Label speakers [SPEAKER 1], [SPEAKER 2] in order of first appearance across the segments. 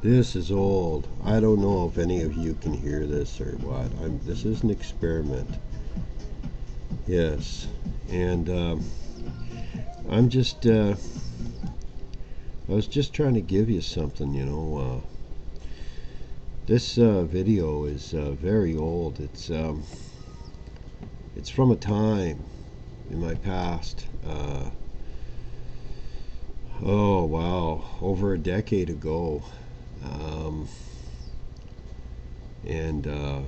[SPEAKER 1] This is old. I don't know if any of you can hear this or what. This is an experiment. Yes. And I'm just, I was just trying to give you something. This video is very old. It's from a time in my past. Oh, wow. Over a decade ago. Um, and uh,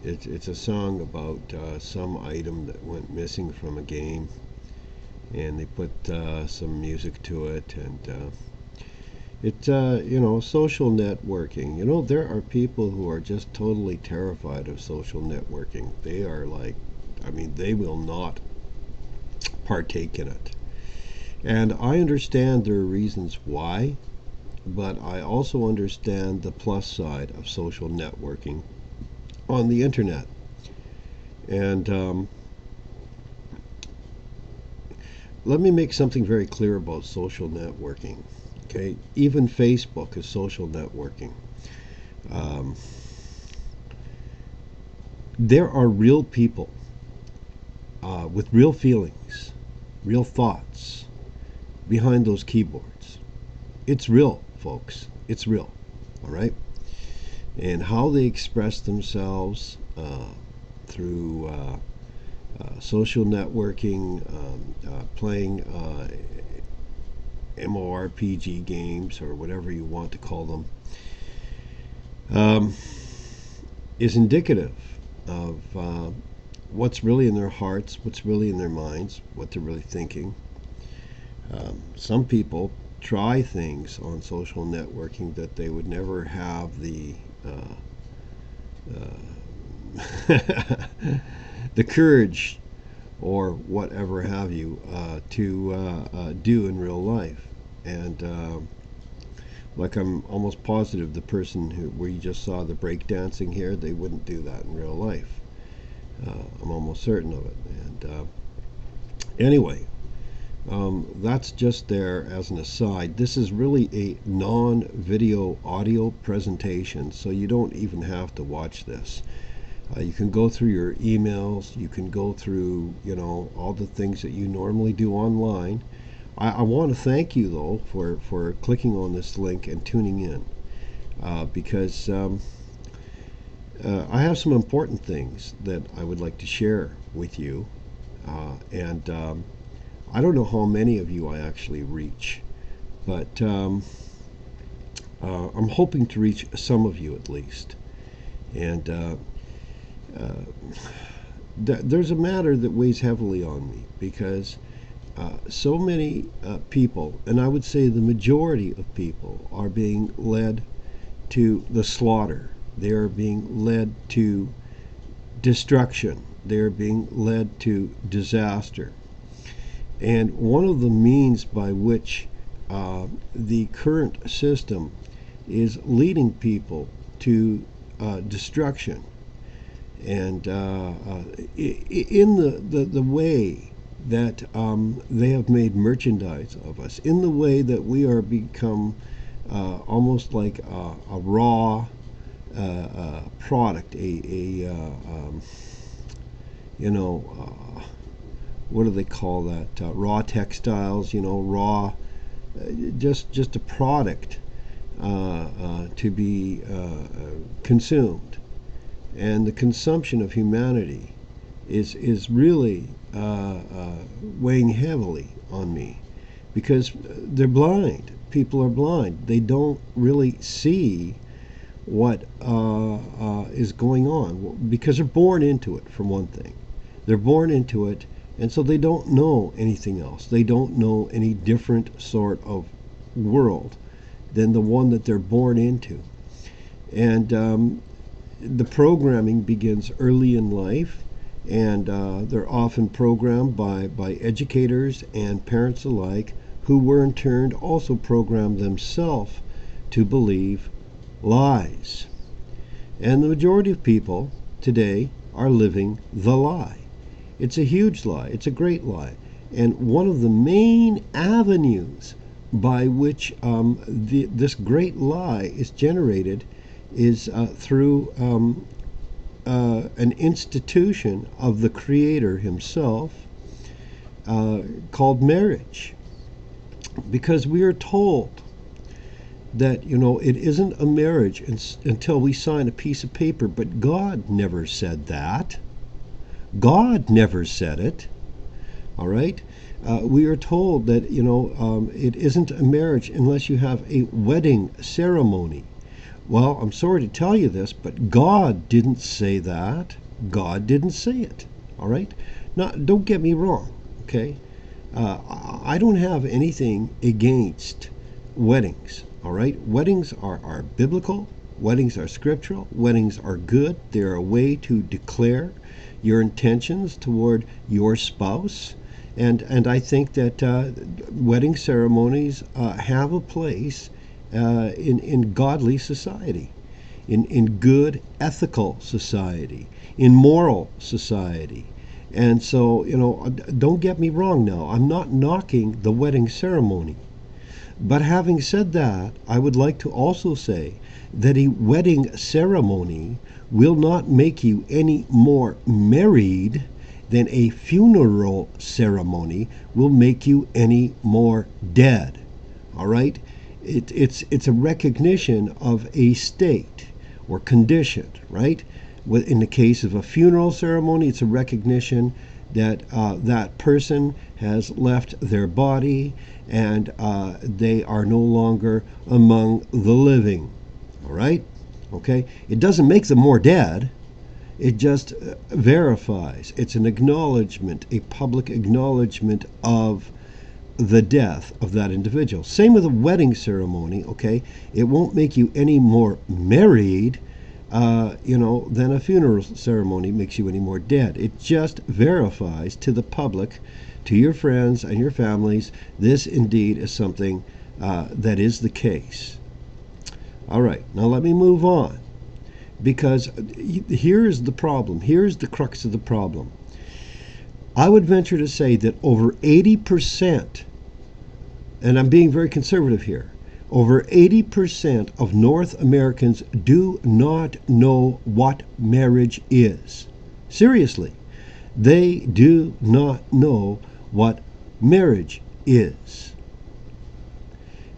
[SPEAKER 1] it's a song about some item that went missing from a game, and they put some music to it, and social networking. There are people who are just totally terrified of social networking. They are like, they will not partake in it. And I understand there are reasons why, but I also understand the plus side of social networking on the internet. And let me make something very clear about social networking. Okay, even Facebook is social networking. Um, there are real people with real feelings, real thoughts behind those keyboards. It's real, folks. It's real. All right? And how they express themselves through social networking, playing MMORPG games, or whatever you want to call them, um, is indicative of what's really in their hearts, what's really in their minds, what they're really thinking. Some people try things on social networking that they would never have the the courage or whatever have you to do in real life. And like, I'm almost positive the person where you just saw the breakdancing here, they wouldn't do that in real life. I'm almost certain of it. And anyway, that's just there as an aside. This is really a non-video audio presentation, so you don't even have to watch this. You can go through your emails. You can go through, all the things that you normally do online. I want to thank you, though, for clicking on this link and tuning in, because I have some important things that I would like to share with you. And I don't know how many of you I actually reach, but I'm hoping to reach some of you at least. And there's a matter that weighs heavily on me, because so many people, and I would say the majority of people, are being led to the slaughter. They are being led to destruction. They are being led to disaster. And one of the means by which the current system is leading people to destruction, and in the way that they have made merchandise of us, in the way that we are become almost like a raw product, what do they call that? Raw textiles, raw, just a product to be consumed. And the consumption of humanity is really weighing heavily on me, because they're blind. People are blind. They don't really see what is going on, because they're born into it, for one thing. They're born into it, and so they don't know anything else. They don't know any different sort of world than the one that they're born into. And the programming begins early in life, and they're often programmed by educators and parents alike, who were in turn also programmed themselves to believe lies. And the majority of people today are living the lie. It's a huge lie. It's a great lie. And one of the main avenues by which this great lie is generated is through an institution of the Creator himself called marriage. Because we are told that, it isn't a marriage until we sign a piece of paper, but God never said that. God never said it. All right? We are told that, it isn't a marriage unless you have a wedding ceremony. Well, I'm sorry to tell you this, but God didn't say that. God didn't say it. All right? Now, don't get me wrong, okay? I don't have anything against weddings. All right? Weddings are biblical. Weddings are scriptural. Weddings are good. They're a way to declare your intentions toward your spouse. And I think that wedding ceremonies have a place in godly society, in good ethical society, in moral society. And so, don't get me wrong now. I'm not knocking the wedding ceremony. But having said that, I would like to also say that a wedding ceremony will not make you any more married than a funeral ceremony will make you any more dead. All right? It's a recognition of a state or condition, right? In the case of a funeral ceremony, it's a recognition that that person has left their body and they are no longer among the living. All right? Okay? It doesn't make them more dead. It just verifies. It's an acknowledgement, a public acknowledgement of the death of that individual. Same with a wedding ceremony, okay? It won't make you any more married, than a funeral ceremony makes you any more dead. It just verifies to the public, to your friends and your families, this indeed is something that is the case. All right, now let me move on. Because here's the problem. Here's the crux of the problem. I would venture to say that over 80%, and I'm being very conservative here, over 80% of North Americans do not know what marriage is. Seriously, they do not know what marriage is.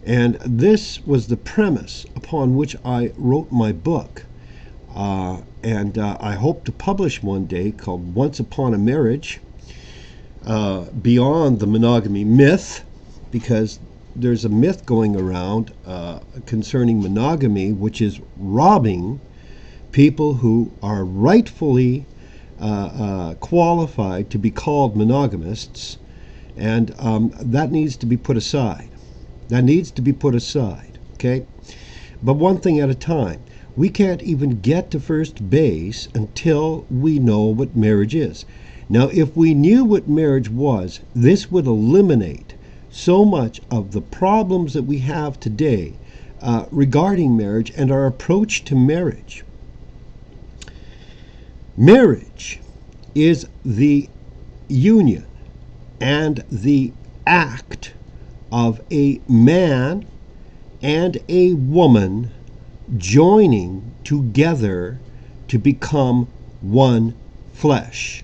[SPEAKER 1] And this was the premise upon which I wrote my book. And I hope to publish one day, called Once Upon a Marriage, Beyond the Monogamy Myth, because there's a myth going around concerning monogamy, which is robbing people who are rightfully qualified to be called monogamists, and that needs to be put aside. That needs to be put aside, okay? But one thing at a time. We can't even get to first base until we know what marriage is. Now, if we knew what marriage was, this would eliminate so much of the problems that we have today regarding marriage and our approach to marriage. Marriage is the union and the act of a man and a woman joining together to become one flesh.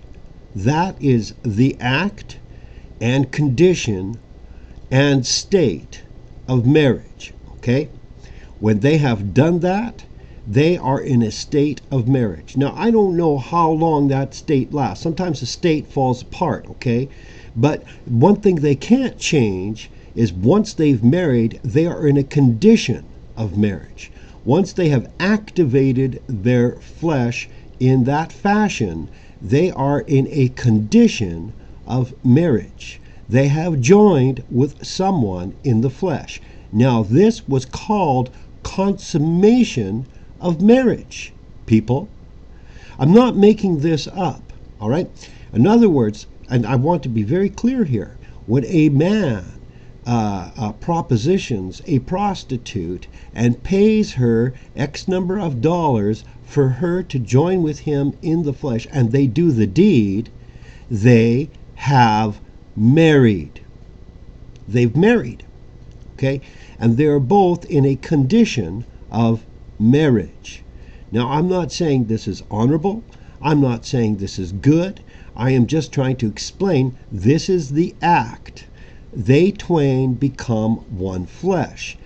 [SPEAKER 1] That is the act and condition and state of marriage. Okay? When they have done that, they are in a state of marriage. Now, I don't know how long that state lasts. Sometimes the state falls apart, okay? But one thing they can't change is once they've married, they are in a condition of marriage. Once they have activated their flesh in that fashion, they are in a condition of marriage. They have joined with someone in the flesh. Now, this was called consummation of marriage, people. I'm not making this up, all right? In other words, and I want to be very clear here, when a man propositions a prostitute and pays her X number of dollars for her to join with him in the flesh, and they do the deed, they have married. They've married. Okay? And they're both in a condition of marriage. Now, I'm not saying this is honorable. I'm not saying this is good. I am just trying to explain this is the act. They twain become one flesh.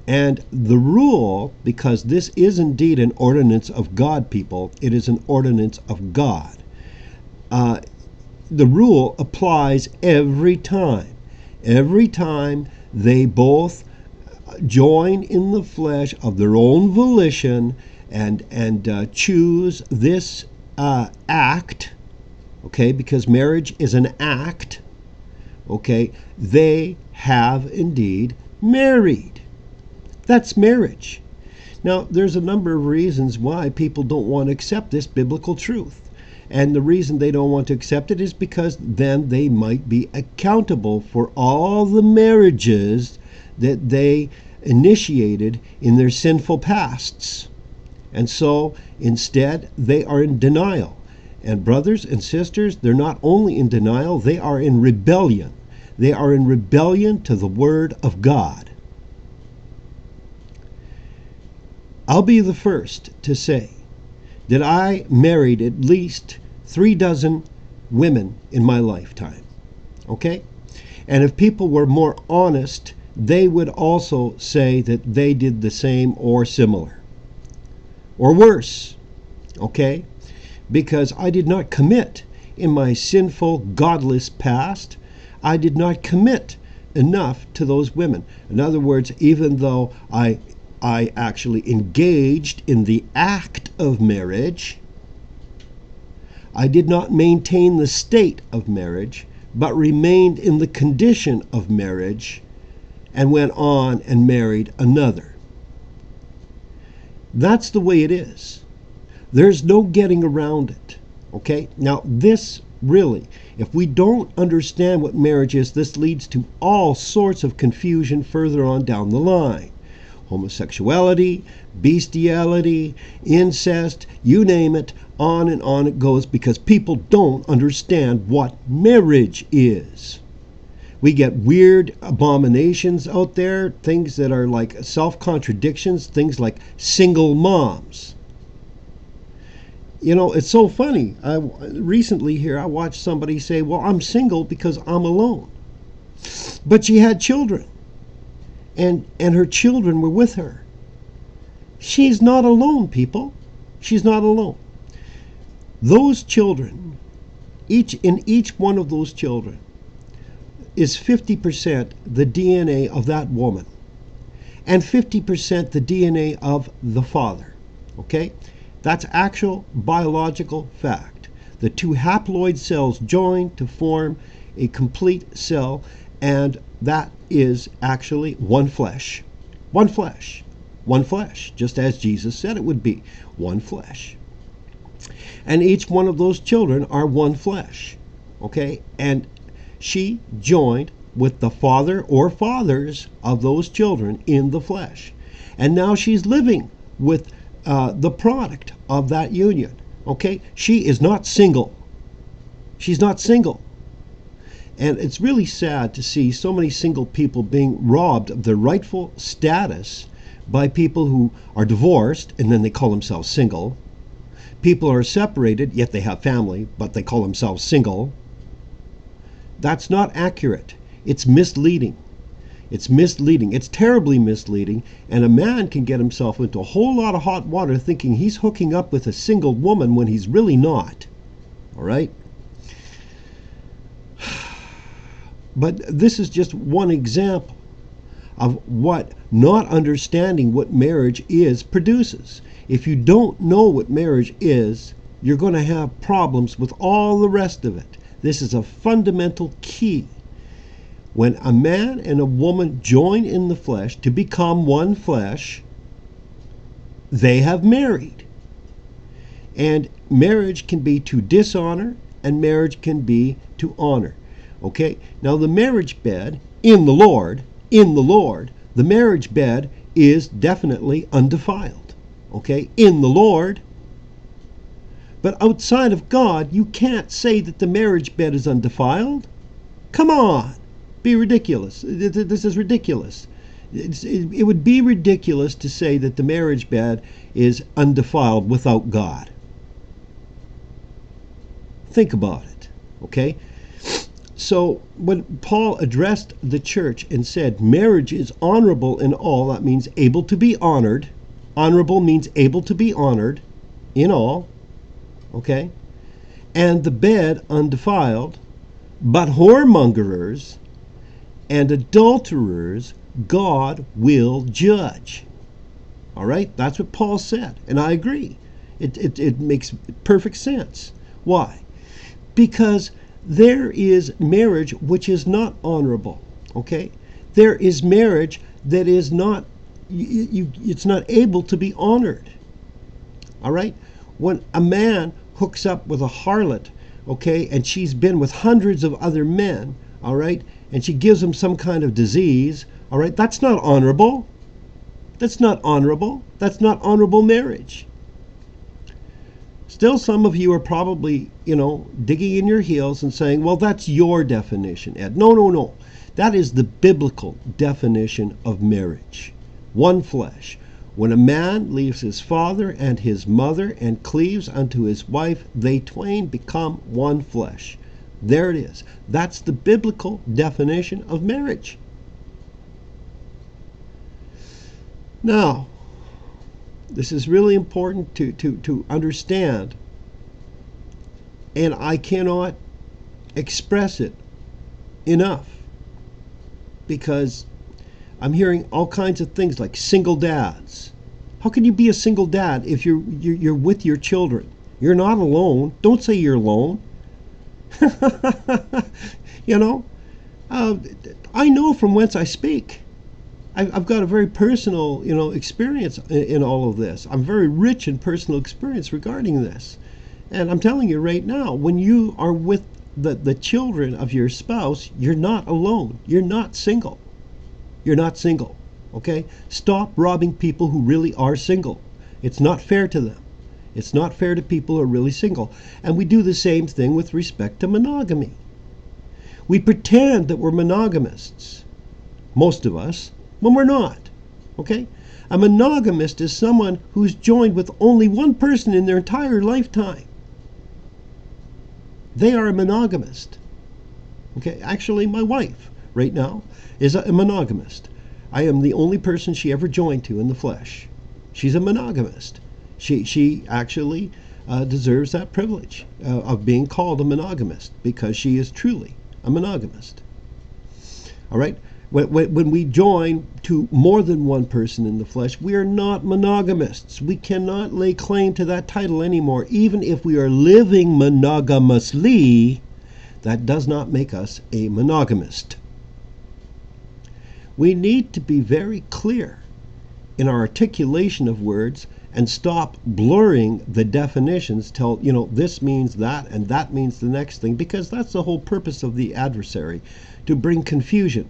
[SPEAKER 1] And the rule, because this is indeed an ordinance of God, people, it is an ordinance of God. The rule applies every time. Every time they both join in the flesh of their own volition and choose this act, okay, because marriage is an act, okay, they have indeed married. That's marriage. Now, there's a number of reasons why people don't want to accept this biblical truth. And the reason they don't want to accept it is because then they might be accountable for all the marriages that they initiated in their sinful pasts. And so, instead, they are in denial. And brothers and sisters, they're not only in denial, they are in rebellion. They are in rebellion to the Word of God. I'll be the first to say that I married at least 36 women in my lifetime. Okay? And if people were more honest, they would also say that they did the same or similar. Or worse. Okay? Because I did not commit in my sinful, godless past. I did not commit enough to those women. In other words, even though I actually engaged in the act of marriage, I did not maintain the state of marriage, but remained in the condition of marriage and went on and married another. That's the way it is. There's no getting around it. Okay? Now, this really, if we don't understand what marriage is, this leads to all sorts of confusion further on down the line. Homosexuality, bestiality, incest, you name it, on and on it goes, because people don't understand what marriage is. We get weird abominations out there, things that are like self-contradictions, things like single moms. You know, it's so funny. Recently here, I watched somebody say, well, I'm single because I'm alone. But she had children. And her children were with her. She's not alone, people. She's not alone. Those children, in each one of those children, is 50% the DNA of that woman, and 50% the DNA of the father. Okay? That's actual biological fact. The two haploid cells join to form a complete cell, and that is actually one flesh. One flesh. One flesh, just as Jesus said it would be. One flesh. And each one of those children are one flesh. Okay? And she joined with the father or fathers of those children in the flesh. And now she's living with the product of that union. Okay? She is not single. She's not single. And it's really sad to see so many single people being robbed of their rightful status by people who are divorced and then they call themselves single. People are separated, yet they have family, but they call themselves single. That's not accurate. It's misleading. It's misleading. It's terribly misleading. And a man can get himself into a whole lot of hot water thinking he's hooking up with a single woman when he's really not. All right? But this is just one example of what not understanding what marriage is produces. If you don't know what marriage is, you're going to have problems with all the rest of it. This is a fundamental key. When a man and a woman join in the flesh to become one flesh, they have married. And marriage can be to dishonor, and marriage can be to honor. Okay, now the marriage bed in the Lord, the marriage bed is definitely undefiled. Okay, in the Lord. But outside of God, you can't say that the marriage bed is undefiled. Come on, be ridiculous. This is ridiculous. It would be ridiculous to say that the marriage bed is undefiled without God. Think about it, okay? So when Paul addressed the church and said marriage is honorable in all, that means able to be honored. Honorable means able to be honored in all, okay? And the bed undefiled, but whoremongers and adulterers God will judge. All right? That's what Paul said, and I agree. It makes perfect sense. Why? Because there is marriage which is not honorable, okay? There is marriage that is not, it's not able to be honored, all right? When a man hooks up with a harlot, okay, and she's been with hundreds of other men, all right, and she gives him some kind of disease, all right, that's not honorable. That's not honorable. That's not honorable marriage. Still, some of you are probably, digging in your heels and saying, well, that's your definition, Ed. No. That is the biblical definition of marriage. One flesh. When a man leaves his father and his mother and cleaves unto his wife, they twain become one flesh. There it is. That's the biblical definition of marriage. Now, this is really important to understand, and I cannot express it enough, because I'm hearing all kinds of things like single dads. How can you be a single dad if you're with your children? You're not alone. Don't say you're alone. I know from whence I speak. I've got a very personal, experience in all of this. I'm very rich in personal experience regarding this. And I'm telling you right now, when you are with the children of your spouse, you're not alone. You're not single. You're not single, okay? Stop robbing people who really are single. It's not fair to them. It's not fair to people who are really single. And we do the same thing with respect to monogamy. We pretend that we're monogamists, most of us, when we're not, okay? A monogamist is someone who's joined with only one person in their entire lifetime. They are a monogamist, okay? Actually, my wife right now is a monogamist. I am the only person she ever joined to in the flesh. She's a monogamist. She actually deserves that privilege of being called a monogamist, because she is truly a monogamist. All right? When we join to more than one person in the flesh, we are not monogamists. We cannot lay claim to that title anymore. Even if we are living monogamously, that does not make us a monogamist. We need to be very clear in our articulation of words and stop blurring the definitions till, this means that and that means the next thing, because that's the whole purpose of the adversary, to bring confusion.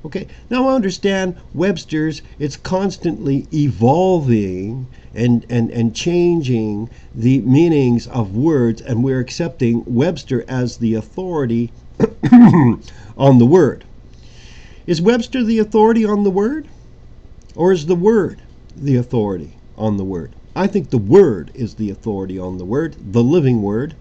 [SPEAKER 1] Okay, now I understand Webster's, it's constantly evolving and changing the meanings of words, and we're accepting Webster as the authority on the word. Is Webster the authority on the word? Or is the word the authority on the word? I think the word is the authority on the word, the living word.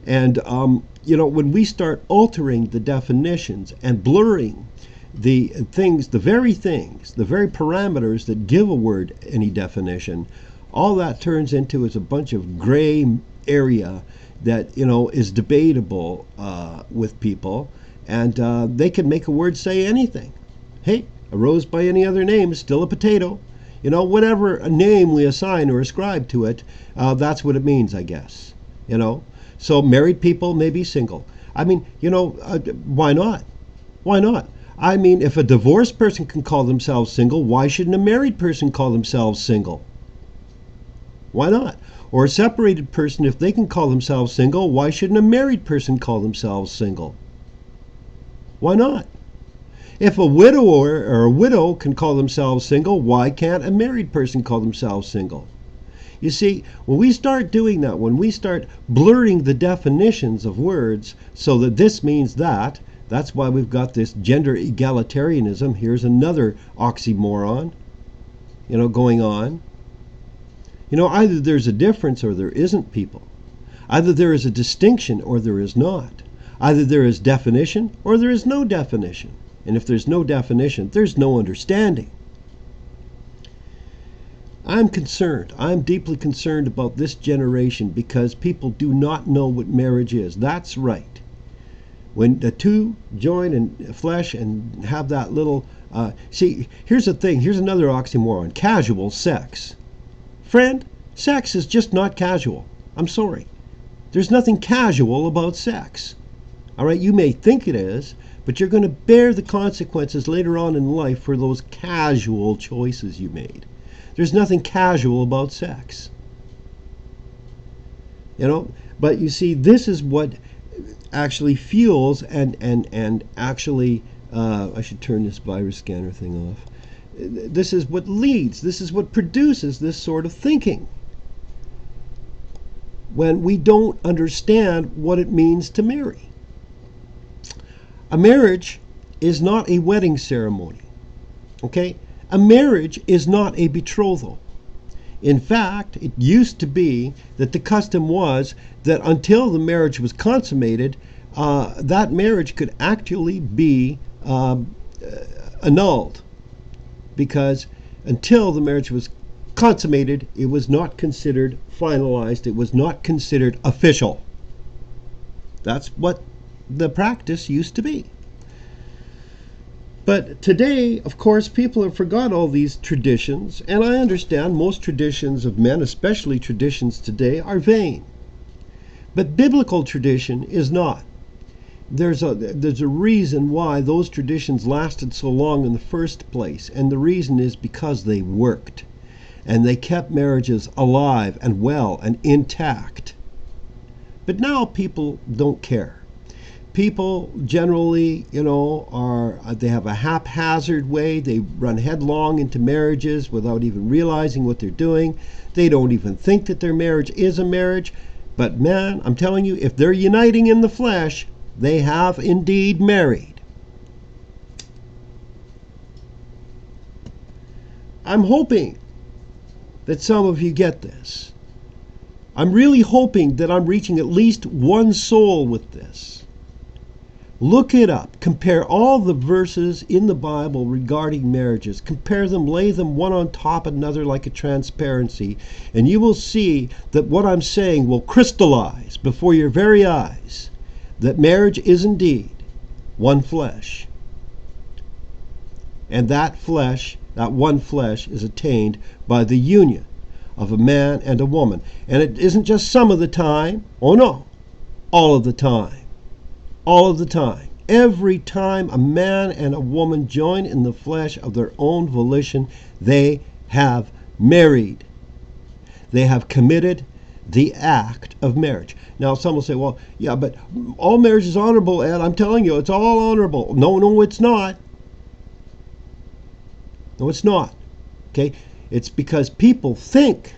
[SPEAKER 1] And, when we start altering the definitions and blurring the things, the very parameters that give a word any definition, all that turns into is a bunch of gray area that, is debatable with people. And they can make a word say anything. Hey, a rose by any other name is still a potato. Whatever a name we assign or ascribe to it, that's what it means, I guess. So married people may be single. I mean, why not? Why not? I mean, if a divorced person can call themselves single, why shouldn't a married person call themselves single? Why not? Or a separated person, if they can call themselves single, why shouldn't a married person call themselves single? Why not? If a widower or a widow can call themselves single, why can't a married person call themselves single? You see, when we start doing that, when we start blurring the definitions of words so that this means that, That's why we've got this gender egalitarianism. Here's another oxymoron, going on. Either there's a difference or there isn't, people. Either there is a distinction or there is not. Either there is definition or there is no definition. And if there's no definition, there's no understanding. I'm concerned. I'm deeply concerned about this generation because people do not know what marriage is. That's right. When the two join in flesh and have that little... see, here's the thing. Here's another oxymoron. Casual sex. Friend, sex is just not casual. I'm sorry. There's nothing casual about sex. All right, you may think it is, but you're going to bear the consequences later on in life for those casual choices you made. There's nothing casual about sex. But you see, this is what actually fuels and actually, I should turn this virus scanner thing off. This is what leads, this is what produces this sort of thinking. When we don't understand what it means to marry. A marriage is not a wedding ceremony. Okay? A marriage is not a betrothal. In fact, it used to be that the custom was that until the marriage was consummated, that marriage could actually be annulled. Because until the marriage was consummated, it was not considered finalized. It was not considered official. That's what the practice used to be. But today, of course, people have forgot all these traditions, and I understand most traditions of men, especially traditions today, are vain. But biblical tradition is not. There's a reason why those traditions lasted so long in the first place, and the reason is because they worked. And they kept marriages alive and well and intact. But now people don't care. People generally, they have a haphazard way. They run headlong into marriages without even realizing what they're doing. They don't even think that their marriage is a marriage. But man, I'm telling you, if they're uniting in the flesh, they have indeed married. I'm hoping that some of you get this. I'm really hoping that I'm reaching at least one soul with this. Look it up. Compare all the verses in the Bible regarding marriages. Compare them, lay them one on top of another like a transparency, and you will see that what I'm saying will crystallize before your very eyes, that marriage is indeed one flesh. And that flesh, that one flesh, is attained by the union of a man and a woman. And it isn't just some of the time. Oh no, all of the time. All of the time. Every time a man and a woman join in the flesh of their own volition, they have married. They have committed the act of marriage. Now, some will say, well, yeah, but all marriage is honorable, Ed. I'm telling you, it's all honorable. No, it's not. No, it's not. Okay? It's because people think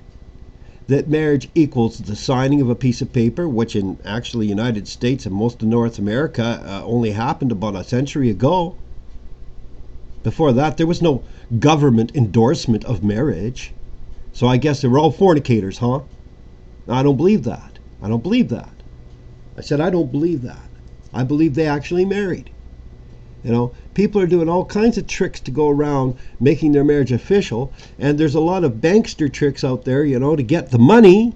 [SPEAKER 1] that marriage equals the signing of a piece of paper, which in actually United States and most of North America only happened about a century ago. Before that, there was no government endorsement of marriage. So I guess they were all fornicators, huh? I don't believe that. I don't believe that. I said I don't believe that. I believe they actually married. People are doing all kinds of tricks to go around making their marriage official, and there's a lot of bankster tricks out there, to get the money.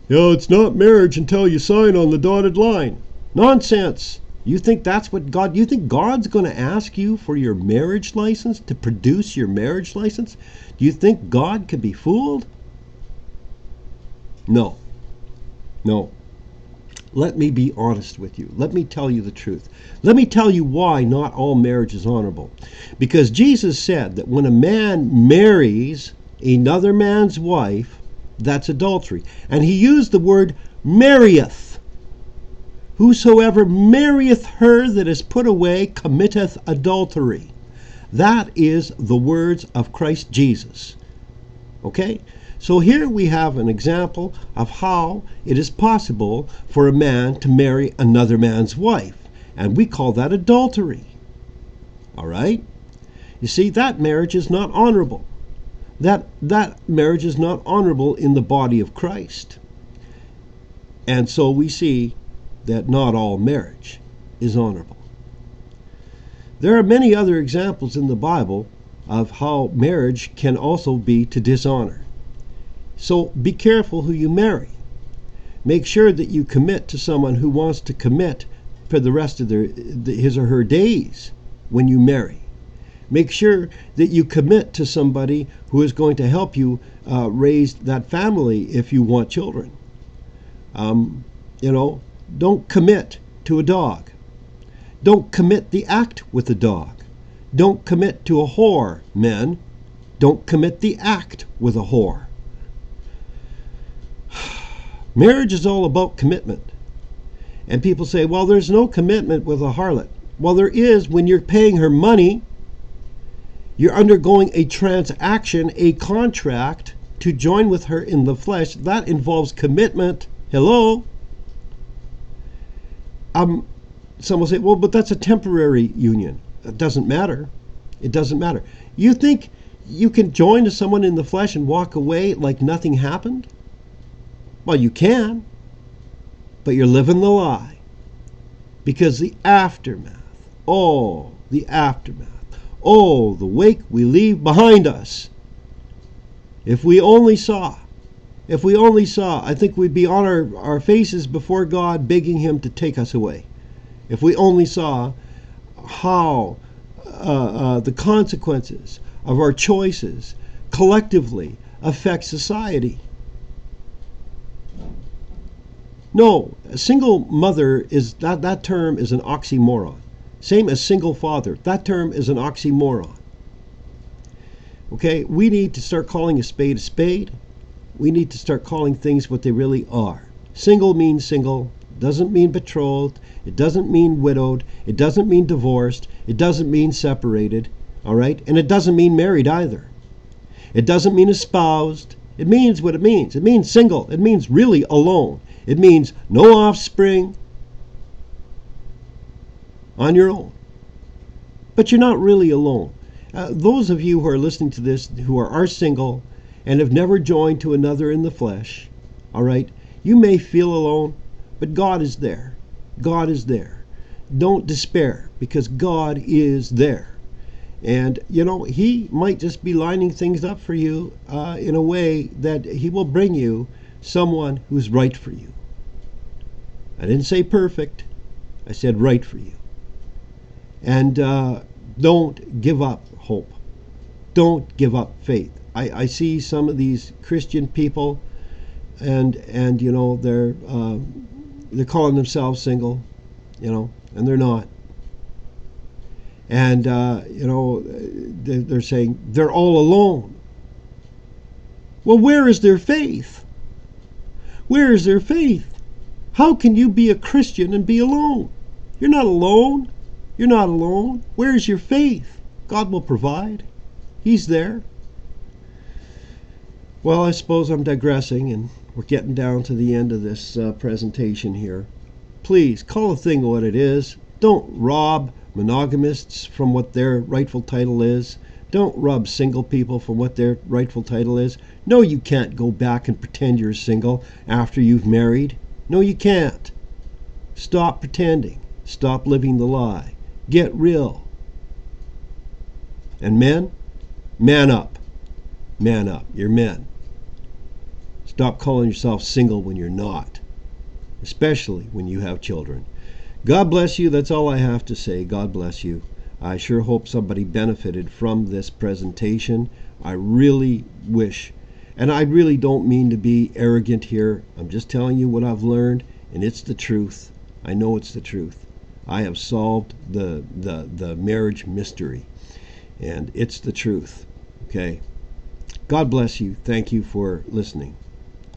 [SPEAKER 1] It's not marriage until you sign on the dotted line. Nonsense. You think that's what you think God's going to ask you for your marriage license, to produce your marriage license? Do you think God can be fooled? No. Let me be honest with you. Let me tell you the truth. Let me tell you why not all marriage is honorable. Because Jesus said that when a man marries another man's wife, that's adultery. And he used the word marrieth. Whosoever marrieth her that is put away committeth adultery. That is the words of Christ Jesus. Okay? So here we have an example of how it is possible for a man to marry another man's wife. And we call that adultery. All right? You see, that marriage is not honorable. That marriage is not honorable in the body of Christ. And so we see that not all marriage is honorable. There are many other examples in the Bible of how marriage can also be to dishonor. So be careful who you marry. Make sure that you commit to someone who wants to commit for the rest of his or her days when you marry. Make sure that you commit to somebody who is going to help you raise that family if you want children. Don't commit to a dog. Don't commit the act with a dog. Don't commit to a whore, men. Don't commit the act with a whore. Marriage is all about commitment. And people say, well, there's no commitment with a harlot. Well, there is when you're paying her money. You're undergoing a transaction, a contract to join with her in the flesh. That involves commitment. Hello? Some will say, well, but that's a temporary union. It doesn't matter. It doesn't matter. You think you can join to someone in the flesh and walk away like nothing happened? Well, you can, but you're living the lie. Because the aftermath, the wake we leave behind us. If we only saw, I think we'd be on our faces before God begging him to take us away. If we only saw how the consequences of our choices collectively affect society. No, a single mother that term is an oxymoron. Same as single father. That term is an oxymoron. Okay, we need to start calling a spade a spade. We need to start calling things what they really are. Single means single. Doesn't mean betrothed. It doesn't mean widowed. It doesn't mean divorced. It doesn't mean separated. All right? And it doesn't mean married either. It doesn't mean espoused. It means what it means. It means single. It means really alone. It means no offspring, on your own. But you're not really alone. Those of you who are listening to this who are single and have never joined to another in the flesh, all right, you may feel alone, but God is there. God is there. Don't despair, because God is there. And, he might just be lining things up for you in a way that he will bring you someone who's right for you. I didn't say perfect. I said right for you. And don't give up hope. Don't give up faith. I see some of these Christian people, and they're calling themselves single, and they're not. And they're saying they're all alone. Well, where is their faith? Where is their faith? How can you be a Christian and be alone? You're not alone. You're not alone. Where is your faith? God will provide. He's there. Well, I suppose I'm digressing, and we're getting down to the end of this presentation here. Please, call a thing what it is. Don't rob monogamists from what their rightful title is. Don't rob single people from what their rightful title is. No, you can't go back and pretend you're single after you've married. No, you can't. Stop pretending. Stop living the lie. Get real. And men, man up. Man up. You're men. Stop calling yourself single when you're not, especially when you have children. God bless you. That's all I have to say. God bless you. I sure hope somebody benefited from this presentation. I really wish, and I really don't mean to be arrogant here. I'm just telling you what I've learned, and it's the truth. I know it's the truth. I have solved the marriage mystery, and it's the truth. Okay? God bless you. Thank you for listening.